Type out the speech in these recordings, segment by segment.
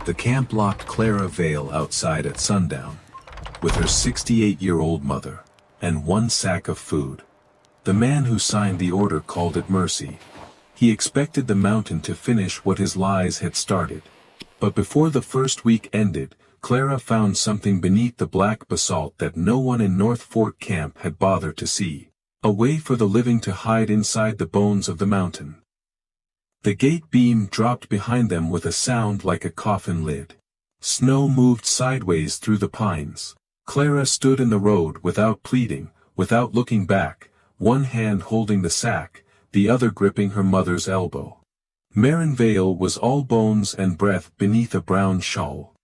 The camp locked Clara Vale outside at sundown, with her 68-year-old mother, and one sack of food. The man who signed the order called it mercy. He expected the mountain to finish what his lies had started. But before the first week ended, Clara found something beneath the black basalt that no one in North Fork Camp had bothered to see. A way for the living to hide inside the bones of the mountain. The gate beam dropped behind them with a sound like a coffin lid. Snow moved sideways through the pines. Clara stood in the road without pleading, without looking back, one hand holding the sack, the other gripping her mother's elbow. Marin Vale was all bones and breath beneath a brown shawl.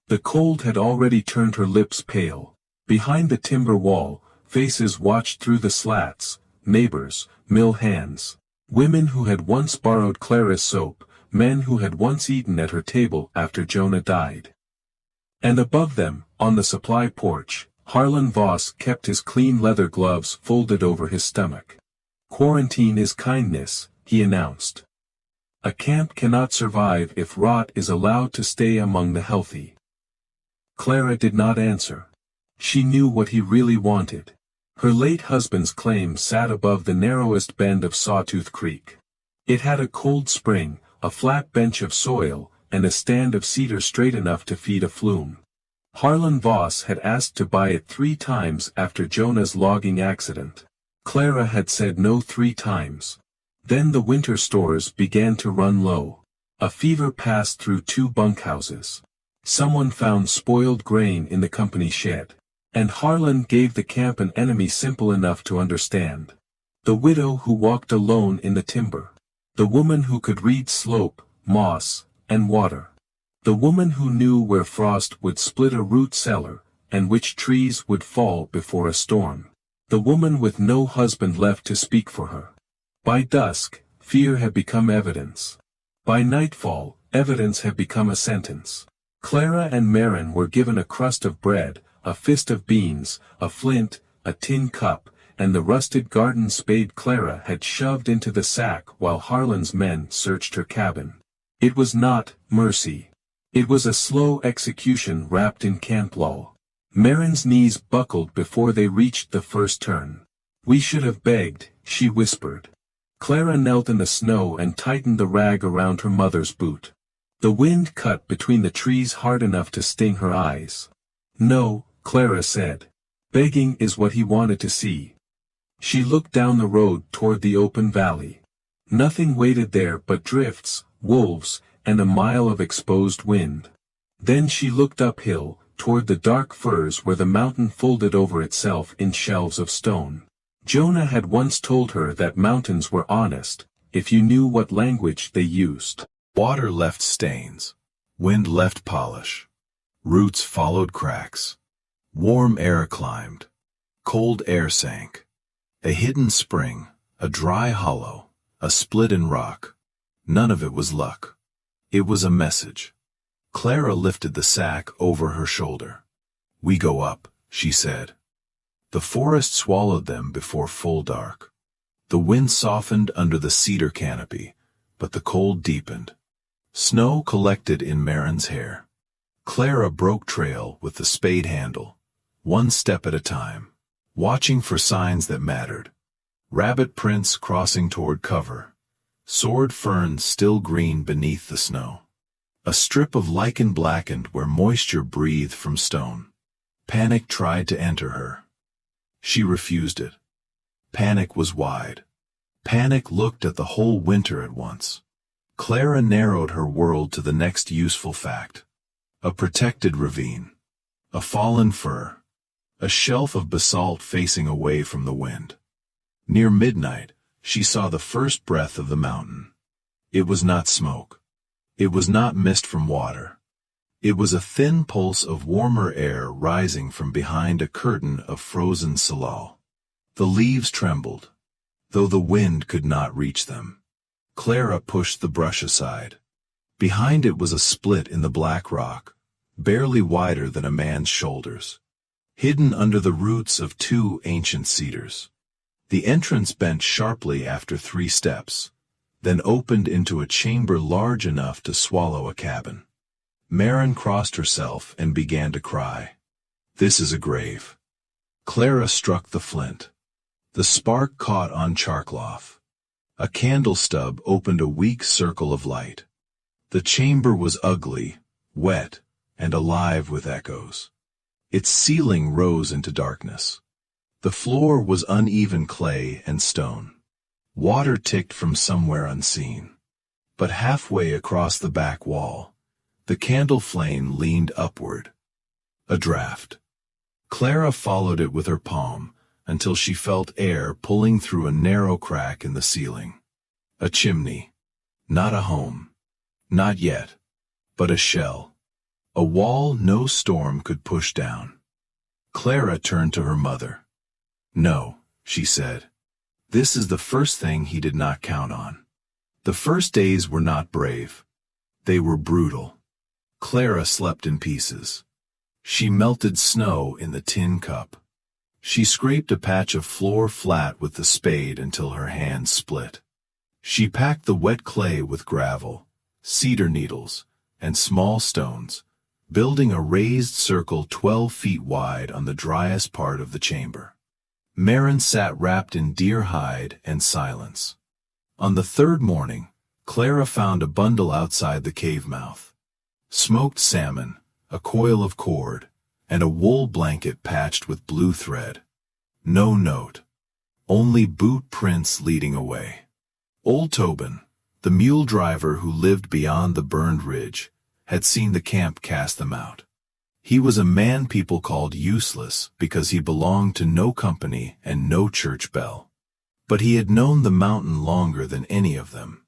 The cold had already turned her lips pale. Behind the timber wall, faces watched through the slats, neighbors, mill hands. Women who had once borrowed Clara's soap, men who had once eaten at her table after Jonah died. And above them, on the supply porch, Harlan Voss kept his clean leather gloves folded over his stomach. "Quarantine is kindness," he announced. "A camp cannot survive if rot is allowed to stay among the healthy." Clara did not answer. She knew what he really wanted. Her late husband's claim sat above the narrowest bend of Sawtooth Creek. It had a cold spring, a flat bench of soil, and a stand of cedar straight enough to feed a flume. Harlan Voss had asked to buy it 3 times after Jonah's logging accident. Clara had said no 3 times. Then the winter stores began to run low. A fever passed through 2 bunkhouses. Someone found spoiled grain in the company shed. And Harlan gave the camp an enemy simple enough to understand. The widow who walked alone in the timber. The woman who could read slope, moss, and water. The woman who knew where frost would split a root cellar, and which trees would fall before a storm. The woman with no husband left to speak for her. By dusk, fear had become evidence. By nightfall, evidence had become a sentence. Clara and Marin were given a crust of bread, a fist of beans, a flint, a tin cup, and the rusted garden spade Clara had shoved into the sack while Harlan's men searched her cabin. It was not mercy. It was a slow execution wrapped in camp law. Marin's knees buckled before they reached the first turn. "We should have begged," she whispered. Clara knelt in the snow and tightened the rag around her mother's boot. The wind cut between the trees hard enough to sting her eyes. "No," Clara said. "Begging is what he wanted to see." She looked down the road toward the open valley. Nothing waited there but drifts, wolves, and a mile of exposed wind. Then she looked uphill, toward the dark firs where the mountain folded over itself in shelves of stone. Jonah had once told her that mountains were honest, if you knew what language they used. Water left stains. Wind left polish. Roots followed cracks. Warm air climbed. Cold air sank. A hidden spring, a dry hollow, a split in rock. None of it was luck. It was a message. Clara lifted the sack over her shoulder. "We go up," she said. The forest swallowed them before full dark. The wind softened under the cedar canopy, but the cold deepened. Snow collected in Marin's hair. Clara broke trail with the spade handle, one step at a time, watching for signs that mattered. Rabbit prints crossing toward cover. Sword ferns still green beneath the snow. A strip of lichen blackened where moisture breathed from stone. Panic tried to enter her. She refused it. Panic was wide. Panic looked at the whole winter at once. Clara narrowed her world to the next useful fact. A protected ravine. A fallen fir. A shelf of basalt facing away from the wind. Near midnight, she saw the first breath of the mountain. It was not smoke. It was not mist from water. It was a thin pulse of warmer air rising from behind a curtain of frozen salal. The leaves trembled, though the wind could not reach them. Clara pushed the brush aside. Behind it was a split in the black rock, barely wider than a man's shoulders, hidden under the roots of 2 ancient cedars. The entrance bent sharply after 3 steps, then opened into a chamber large enough to swallow a cabin. Marin crossed herself and began to cry. This is a grave. Clara struck the flint. The spark caught on charcloth. A candle stub opened a weak circle of light. The chamber was ugly, wet, and alive with echoes. Its ceiling rose into darkness. The floor was uneven clay and stone. Water ticked from somewhere unseen. But halfway across the back wall, the candle flame leaned upward. A draught. Clara followed it with her palm until she felt air pulling through a narrow crack in the ceiling. A chimney. Not a home. Not yet. But a shell. A wall no storm could push down. Clara turned to her mother. No, she said. This is the first thing he did not count on. The first days were not brave. They were brutal. Clara slept in pieces. She melted snow in the tin cup. She scraped a patch of floor flat with the spade until her hands split. She packed the wet clay with gravel, cedar needles, and small stones, building a raised circle 12 feet wide on the driest part of the chamber. Marin sat wrapped in deer hide and silence. On the third morning, Clara found a bundle outside the cave mouth. Smoked salmon, a coil of cord, and a wool blanket patched with blue thread. No note. Only boot prints leading away. Old Tobin, the mule driver who lived beyond the burned ridge, had seen the camp cast them out. He was a man people called useless because he belonged to no company and no church bell. But he had known the mountain longer than any of them.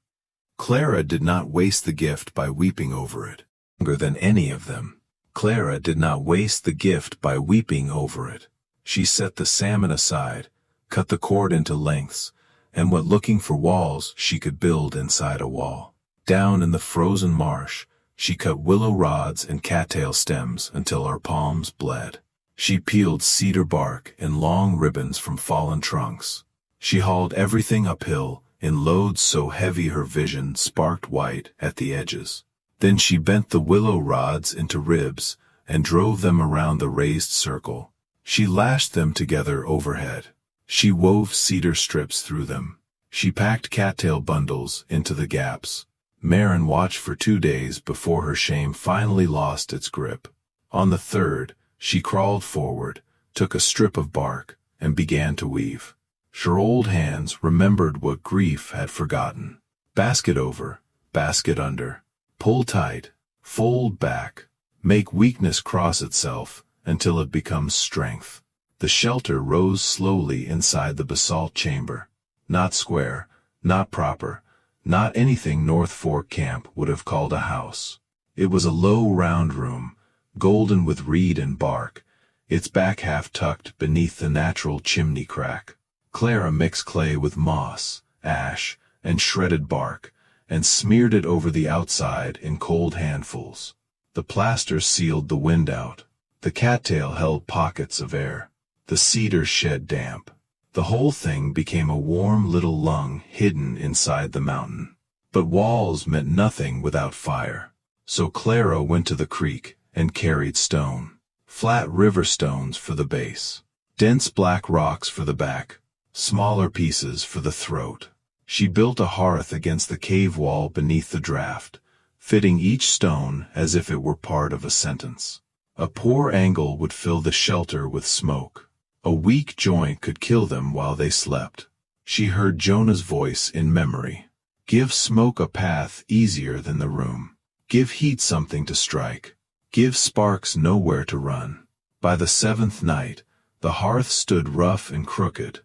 Clara did not waste the gift by weeping over it. Longer than any of them. Clara did not waste the gift by weeping over it. She set the salmon aside, cut the cord into lengths, and went looking for walls she could build inside a wall. Down in the frozen marsh, she cut willow rods and cattail stems until her palms bled. She peeled cedar bark in long ribbons from fallen trunks. She hauled everything uphill in loads so heavy her vision sparked white at the edges. Then she bent the willow rods into ribs and drove them around the raised circle. She lashed them together overhead. She wove cedar strips through them. She packed cattail bundles into the gaps. Marin watched for 2 days before her shame finally lost its grip. On the third, she crawled forward, took a strip of bark, and began to weave. Her old hands remembered what grief had forgotten. Basket over, basket under. Pull tight, fold back, make weakness cross itself until it becomes strength. The shelter rose slowly inside the basalt chamber. Not square, not proper, not anything North Fork Camp would have called a house. It was a low round room, golden with reed and bark, its back half tucked beneath the natural chimney crack. Clara mixed clay with moss, ash, and shredded bark, and smeared it over the outside in cold handfuls. The plaster sealed the wind out. The cattail held pockets of air. The cedar shed damp. The whole thing became a warm little lung hidden inside the mountain. But walls meant nothing without fire. So Clara went to the creek and carried stone. Flat river stones for the base. Dense black rocks for the back. Smaller pieces for the throat. She built a hearth against the cave wall beneath the draft, fitting each stone as if it were part of a sentence. A poor angle would fill the shelter with smoke. A weak joint could kill them while they slept. She heard Jonah's voice in memory. Give smoke a path easier than the room. Give heat something to strike. Give sparks nowhere to run. By the 7th night, the hearth stood rough and crooked,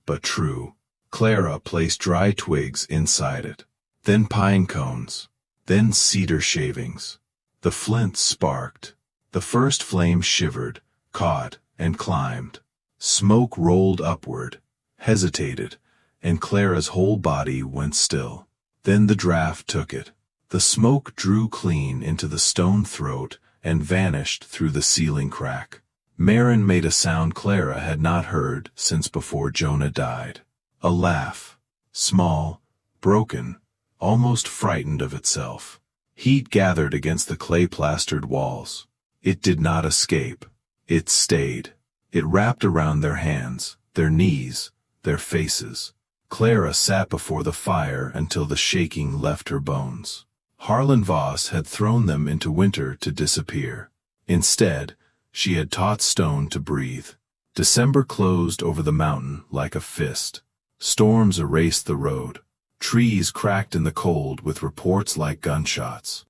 but true. Clara placed dry twigs inside it, then pine cones, then cedar shavings. The flint sparked. The first flame shivered, caught, and climbed. Smoke rolled upward, hesitated, and Clara's whole body went still. Then the draft took it. The smoke drew clean into the stone throat and vanished through the ceiling crack. Marin made a sound Clara had not heard since before Jonah died. A laugh. Small, broken, almost frightened of itself. Heat gathered against the clay-plastered walls. It did not escape. It stayed. It wrapped around their hands, their knees, their faces. Clara sat before the fire until the shaking left her bones. Harlan Voss had thrown them into winter to disappear. Instead, she had taught stone to breathe. December closed over the mountain like a fist. Storms erased the road. Trees cracked in the cold with reports like gunshots.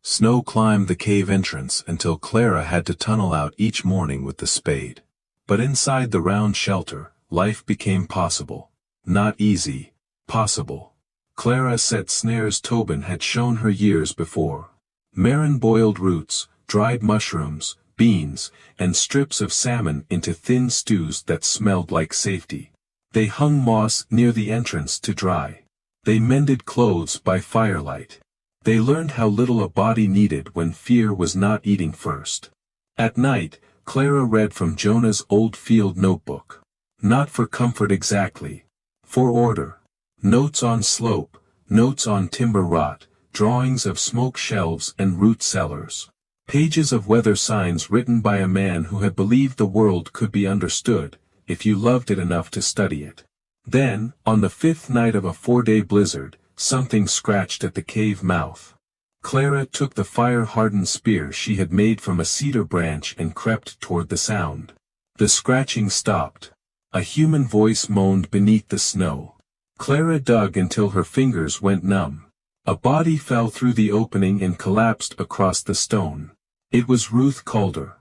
Snow climbed the cave entrance until Clara had to tunnel out each morning with the spade. But inside the round shelter, life became possible. Not easy, possible. Clara set snares Tobin had shown her years before. Marin boiled roots, dried mushrooms, beans, and strips of salmon into thin stews that smelled like safety. They hung moss near the entrance to dry. They mended clothes by firelight. They learned how little a body needed when fear was not eating first. At night, Clara read from Jonah's old field notebook. Not for comfort exactly. For order. Notes on slope, notes on timber rot, drawings of smoke shelves and root cellars. Pages of weather signs written by a man who had believed the world could be understood, if you loved it enough to study it. Then, on the 5th night of a 4-day blizzard, something scratched at the cave mouth. Clara took the fire-hardened spear she had made from a cedar branch and crept toward the sound. The scratching stopped. A human voice moaned beneath the snow. Clara dug until her fingers went numb. A body fell through the opening and collapsed across the stone. It was Ruth Calder.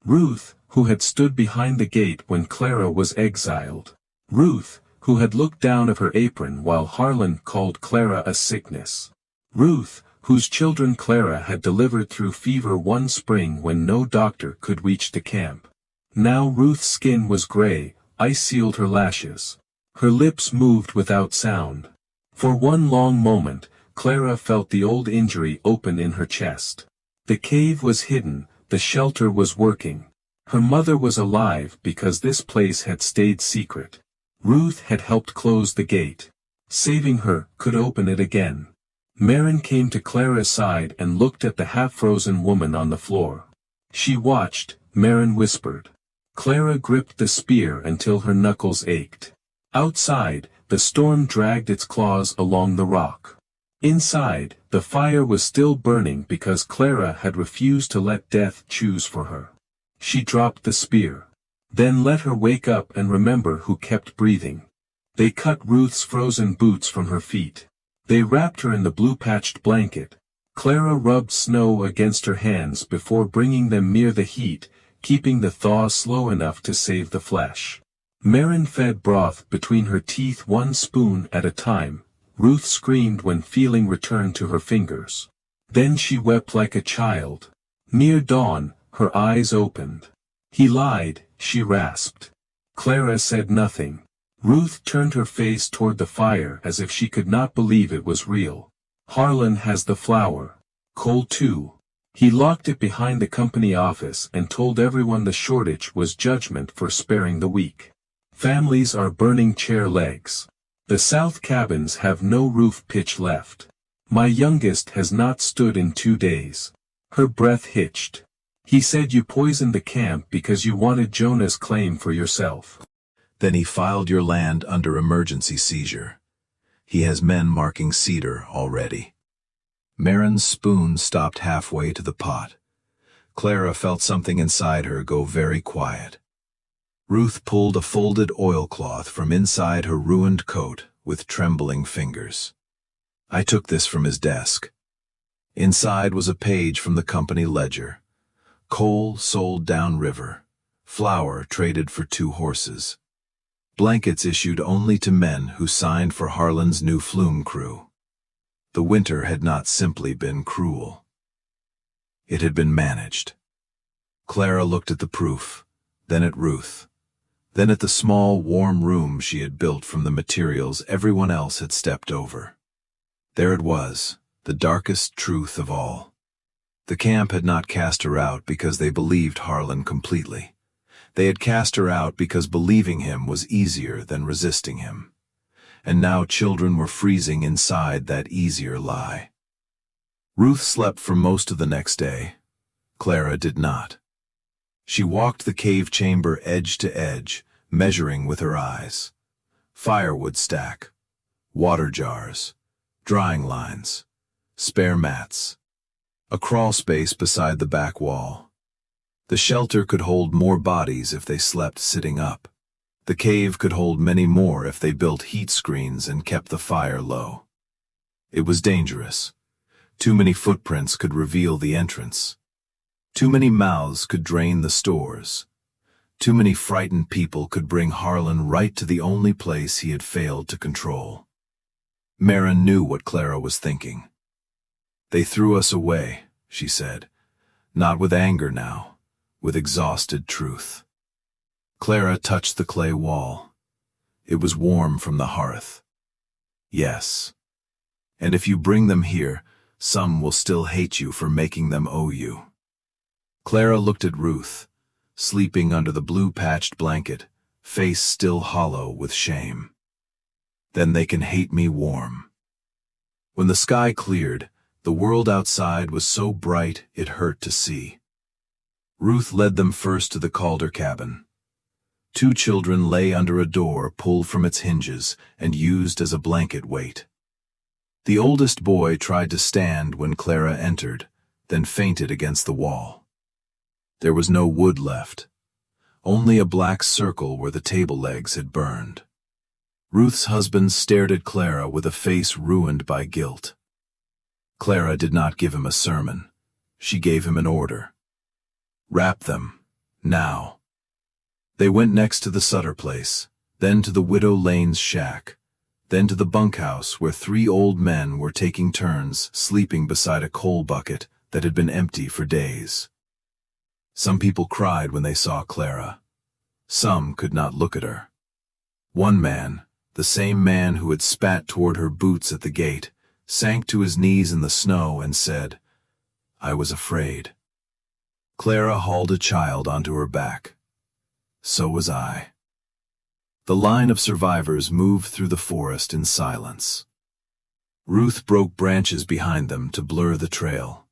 Ruth, who had stood behind the gate when Clara was exiled. Ruth, who had looked down at her apron while Harlan called Clara a sickness. Ruth, whose children Clara had delivered through fever one spring when no doctor could reach the camp. Now Ruth's skin was gray, ice sealed her lashes. Her lips moved without sound. For one long moment, Clara felt the old injury open in her chest. The cave was hidden, the shelter was working. Her mother was alive because this place had stayed secret. Ruth had helped close the gate. Saving her could open it again. Marin came to Clara's side and looked at the half-frozen woman on the floor. She watched, Marin whispered. Clara gripped the spear until her knuckles ached. Outside, the storm dragged its claws along the rock. Inside, the fire was still burning because Clara had refused to let death choose for her. She dropped the spear. Then let her wake up and remember who kept breathing. They cut Ruth's frozen boots from her feet. They wrapped her in the blue-patched blanket. Clara rubbed snow against her hands before bringing them near the heat, keeping the thaw slow enough to save the flesh. Marin fed broth between her teeth, one spoon at a time. Ruth screamed when feeling returned to her fingers. Then she wept like a child. Near dawn, her eyes opened. He lied, she rasped. Clara said nothing. Ruth turned her face toward the fire as if she could not believe it was real. Harlan has the flour. Coal too. He locked it behind the company office and told everyone the shortage was judgment for sparing the weak. Families are burning chair legs. The south cabins have no roof pitch left. My youngest has not stood in 2 days. Her breath hitched. He said you poisoned the camp because you wanted Jonah's claim for yourself. Then he filed your land under emergency seizure. He has men marking cedar already. Marin's spoon stopped halfway to the pot. Clara felt something inside her go very quiet. Ruth pulled a folded oilcloth from inside her ruined coat with trembling fingers. I took this from his desk. Inside was a page from the company ledger. Coal sold downriver. Flour traded for 2 horses. Blankets issued only to men who signed for Harlan's new flume crew. The winter had not simply been cruel. It had been managed. Clara looked at the proof, then at Ruth, then at the small, warm room she had built from the materials everyone else had stepped over. There it was, the darkest truth of all. The camp had not cast her out because they believed Harlan completely. They had cast her out because believing him was easier than resisting him. And now children were freezing inside that easier lie. Ruth slept for most of the next day. Clara did not. She walked the cave chamber edge to edge, measuring with her eyes. Firewood stack, water jars, drying lines, spare mats. A crawl space beside the back wall. The shelter could hold more bodies if they slept sitting up. The cave could hold many more if they built heat screens and kept the fire low. It was dangerous. Too many footprints could reveal the entrance. Too many mouths could drain the stores. Too many frightened people could bring Harlan right to the only place he had failed to control. Marin knew what Clara was thinking. They threw us away, she said, not with anger now, with exhausted truth. Clara touched the clay wall. It was warm from the hearth. Yes. And if you bring them here, some will still hate you for making them owe you. Clara looked at Ruth, sleeping under the blue-patched blanket, face still hollow with shame. Then they can hate me warm. When the sky cleared, the world outside was so bright it hurt to see. Ruth led them first to the Calder cabin. 2 children lay under a door pulled from its hinges and used as a blanket weight. The oldest boy tried to stand when Clara entered, then fainted against the wall. There was no wood left, only a black circle where the table legs had burned. Ruth's husband stared at Clara with a face ruined by guilt. Clara did not give him a sermon. She gave him an order. Wrap them, now. They went next to the Sutter place, then to the Widow Lane's shack, then to the bunkhouse where 3 old men were taking turns sleeping beside a coal bucket that had been empty for days. Some people cried when they saw Clara. Some could not look at her. One man, the same man who had spat toward her boots at the gate, sank to his knees in the snow and said, "I was afraid." Clara hauled a child onto her back. So was I. The line of survivors moved through the forest in silence. Ruth broke branches behind them to blur the trail.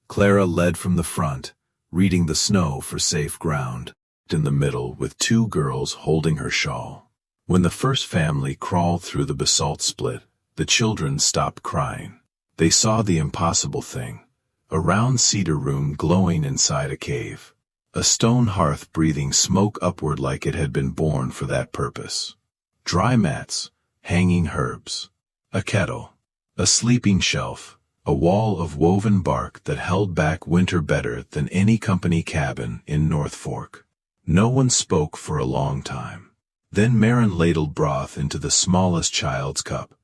Clara led from the front, reading the snow for safe ground, in the middle with 2 girls holding her shawl. When the first family crawled through the basalt split, the children stopped crying. They saw the impossible thing, a round cedar room glowing inside a cave, a stone hearth breathing smoke upward like it had been born for that purpose. Dry mats, hanging herbs, a kettle, a sleeping shelf, a wall of woven bark that held back winter better than any company cabin in North Fork. No one spoke for a long time. Then Marin ladled broth into the smallest child's cup.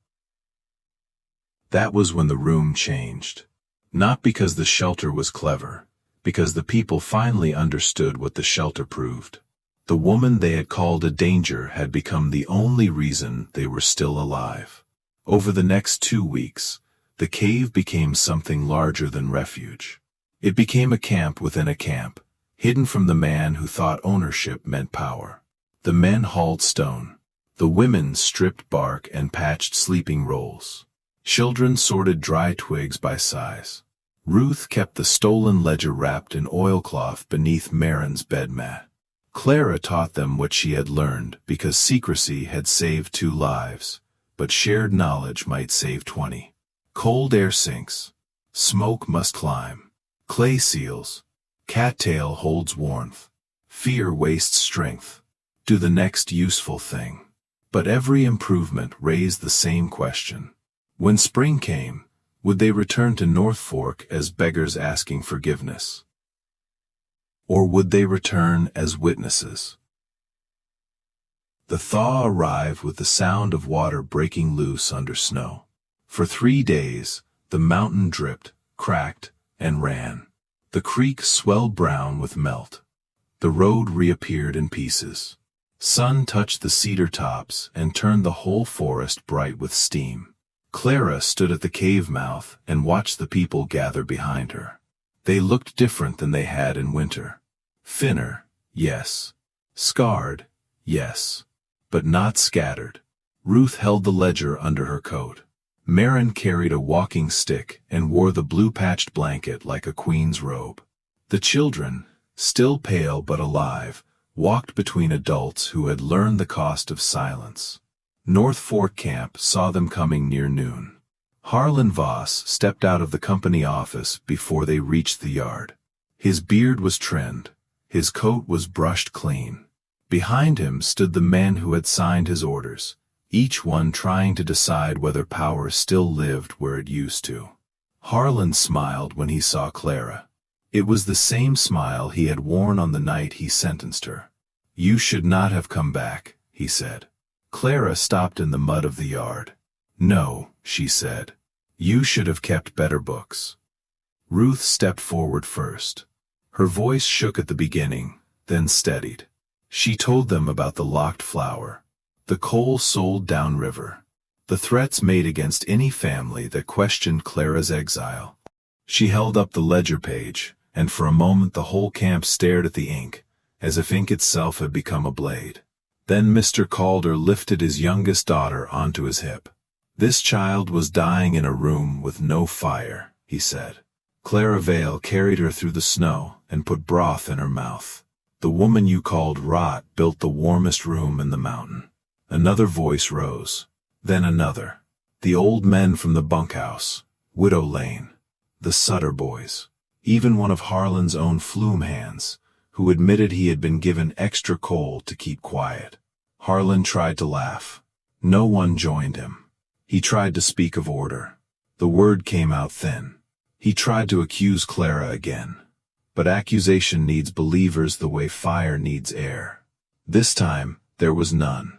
That was when the room changed. Not because the shelter was clever, because the people finally understood what the shelter proved. The woman they had called a danger had become the only reason they were still alive. Over the next 2 weeks, the cave became something larger than refuge. It became a camp within a camp, hidden from the man who thought ownership meant power. The men hauled stone. The women stripped bark and patched sleeping rolls. Children sorted dry twigs by size. Ruth kept the stolen ledger wrapped in oilcloth beneath Marin's bed mat. Clara taught them what she had learned because secrecy had saved 2 lives, but shared knowledge might save 20. Cold air sinks. Smoke must climb. Clay seals. Cattail holds warmth. Fear wastes strength. Do the next useful thing. But every improvement raised the same question. When spring came, would they return to North Fork as beggars asking forgiveness? Or would they return as witnesses? The thaw arrived with the sound of water breaking loose under snow. For 3 days, the mountain dripped, cracked, and ran. The creek swelled brown with melt. The road reappeared in pieces. Sun touched the cedar tops and turned the whole forest bright with steam. Clara stood at the cave mouth and watched the people gather behind her. They looked different than they had in winter. Thinner, yes. Scarred, yes. But not scattered. Ruth held the ledger under her coat. Marin carried a walking stick and wore the blue-patched blanket like a queen's robe. The children, still pale but alive, walked between adults who had learned the cost of silence. North Fork Camp saw them coming near noon. Harlan Voss stepped out of the company office before they reached the yard. His beard was trimmed, his coat was brushed clean. Behind him stood the men who had signed his orders, each one trying to decide whether power still lived where it used to. Harlan smiled when he saw Clara. It was the same smile he had worn on the night he sentenced her. "You should not have come back," he said. Clara stopped in the mud of the yard. "No," she said. "You should have kept better books." Ruth stepped forward first. Her voice shook at the beginning, then steadied. She told them about the locked flower, the coal sold downriver, the threats made against any family that questioned Clara's exile. She held up the ledger page, and for a moment the whole camp stared at the ink, as if ink itself had become a blade. Then Mr. Calder lifted his youngest daughter onto his hip. "This child was dying in a room with no fire," he said. "Clara Vale carried her through the snow and put broth in her mouth. The woman you called Rot built the warmest room in the mountain." Another voice rose. Then another. The old men from the bunkhouse, Widow Lane, the Sutter boys, even one of Harlan's own flume hands, who admitted he had been given extra coal to keep quiet. Harlan tried to laugh. No one joined him. He tried to speak of order. The word came out thin. He tried to accuse Clara again. But accusation needs believers the way fire needs air. This time, there was none.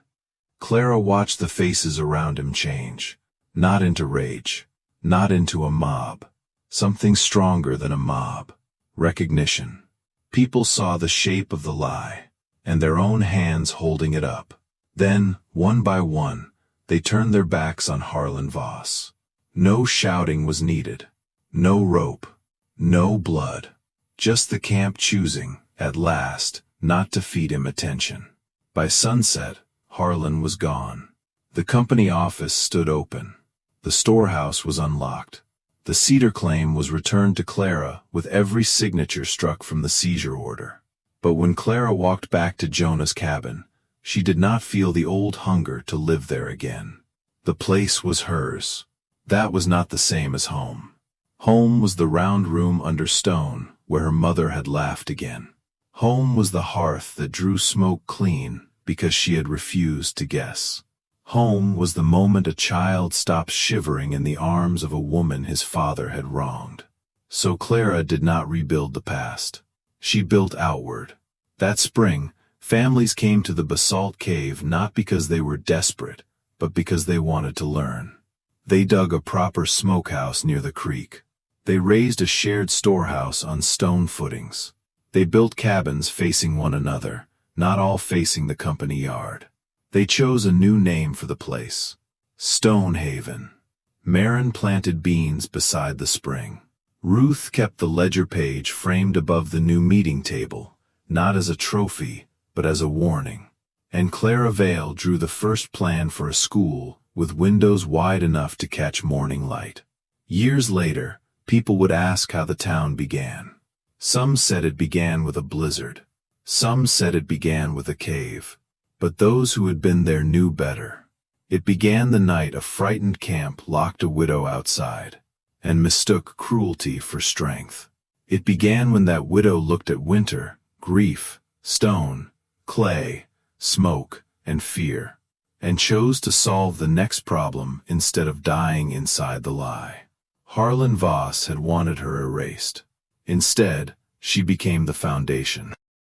Clara watched the faces around him change. Not into rage. Not into a mob. Something stronger than a mob. Recognition. People saw the shape of the lie, and their own hands holding it up. Then, one by one, they turned their backs on Harlan Voss. No shouting was needed. No rope. No blood. Just the camp choosing, at last, not to feed him attention. By sunset, Harlan was gone. The company office stood open. The storehouse was unlocked. The cedar claim was returned to Clara with every signature struck from the seizure order. But when Clara walked back to Jonah's cabin, she did not feel the old hunger to live there again. The place was hers. That was not the same as home. Home was the round room under stone where her mother had laughed again. Home was the hearth that drew smoke clean because she had refused to guess. Home was the moment a child stopped shivering in the arms of a woman his father had wronged. So Clara did not rebuild the past. She built outward. That spring, families came to the basalt cave not because they were desperate, but because they wanted to learn. They dug a proper smokehouse near the creek. They raised a shared storehouse on stone footings. They built cabins facing one another, not all facing the company yard. They chose a new name for the place. Stonehaven. Marin planted beans beside the spring. Ruth kept the ledger page framed above the new meeting table, not as a trophy, but as a warning. And Clara Vale drew the first plan for a school with windows wide enough to catch morning light. Years later, people would ask how the town began. Some said it began with a blizzard. Some said it began with a cave. But those who had been there knew better. It began the night a frightened camp locked a widow outside, and mistook cruelty for strength. It began when that widow looked at winter, grief, stone, clay, smoke, and fear, and chose to solve the next problem instead of dying inside the lie. Harlan Voss had wanted her erased. Instead, she became the foundation.